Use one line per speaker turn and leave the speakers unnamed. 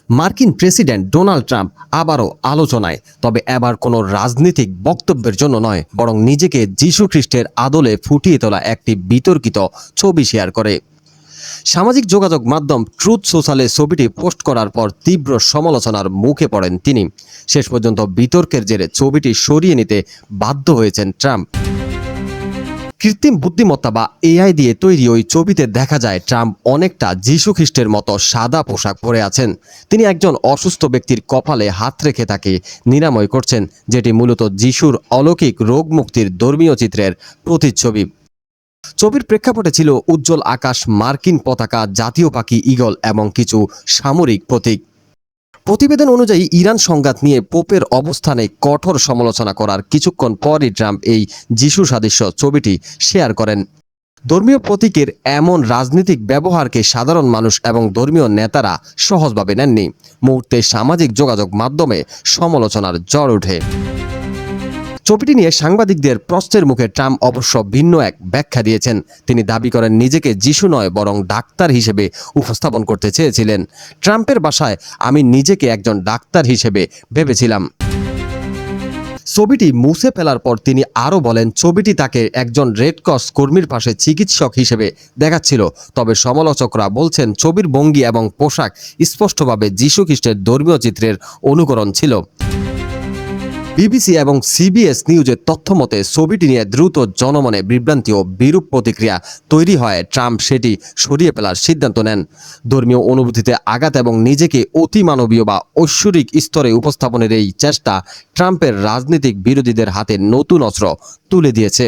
মার্কিন president Donald Trump আবারও আলোচনায়, তবে এবার কোনো রাজনৈতিক বক্তব্যের জন্য নয়, বরং নিজেকে যীশু খ্রিস্টের আদলে ফুটিয়ে তোলা একটি বিতর্কিত ছবি শেয়ার করে। সামাজিক যোগাযোগ মাধ্যম ট্রুথ সোশ্যালে ছবিটি পোস্ট করার পর তীব্র সমালোচনার মুখে পড়েন তিনি। শেষ পর্যন্ত বিতর্কের জেরে ছবিটি সরিয়ে নিতে বাধ্য হয়েছেন ট্রাম্প। কৃত্রিম বুদ্ধিমত্তা বা এআই দিয়ে তৈরি ওই ছবিতে দেখা যায় ট্রাম্প অনেকটা যীশু খ্রিস্টের মতো সাদা পোশাক পরে আছেন। তিনি একজন অসুস্থ ব্যক্তির কপালে হাত রেখে তাকে নিরাময় করছেন, যেটি মূলত যীশুর অলৌকিক রোগ মুক্তির ধর্মীয় চিত্রের প্রতিচ্ছবি। ছবির প্রেক্ষাপটে ছিল উজ্জ্বল আকাশ, মার্কিন পতাকা, জাতীয় পাখি ঈগল এবং কিছু সামরিক প্রতীক। প্রতিবেদন অনুযায়ী ইরান সংঘাত নিয়ে পোপের অবস্থানে কঠোর সমালোচনা করার কিছুক্ষণ পরই ট্রাম্প এই যীশু সাদৃশ্য ছবিটি শেয়ার করেন। ধর্মীয় প্রতীকের এমন রাজনৈতিক ব্যবহারকে সাধারণ মানুষ এবং ধর্মীয় নেতারা সহজভাবে নেননি। মুহূর্তে সামাজিক যোগাযোগ মাধ্যমে সমালোচনার ঝড় ওঠে। ছবিটি নিয়ে সাংবাদিকদের প্রশ্নের মুখে ট্রাম্প অবশ্য ভিন্ন এক ব্যাখ্যা দিয়েছেন। তিনি দাবি করেন নিজেকে যীশু নয় বরং ডাক্তার হিসেবে উপস্থাপন করতে চেয়েছিলেন। ট্রাম্পের ভাষায়, আমি নিজেকে একজন ডাক্তার হিসেবে ভেবেছিলাম। ছবিটি মুছে ফেলার পর তিনি আরও বলেন, ছবিটি তাকে একজন রেড ক্রস কর্মীর পাশে চিকিৎসক হিসেবে দেখাচ্ছিল। তবে সমালোচকরা বলছেন ছবির ভঙ্গি এবং পোশাক স্পষ্টভাবে যীশু খ্রিস্টের ধর্মীয় চিত্রের অনুকরণ ছিল। বিবিসি এবং সিবিএস নিউজের তথ্য মতে ছবিটি নিয়ে দ্রুত জনমনে বিভ্রান্তি ও বিরূপ প্রতিক্রিয়া তৈরি হয়। ট্রাম্প সেটি সরিয়ে ফেলার সিদ্ধান্ত নেন। ধর্মীয় অনুভূতিতে আঘাত এবং নিজেকে অতিমানবীয় বা ঐশ্বরিক স্তরে উপস্থাপনের এই চেষ্টা ট্রাম্পের রাজনৈতিক বিরোধীদের হাতে নতুন অস্ত্র তুলে দিয়েছে।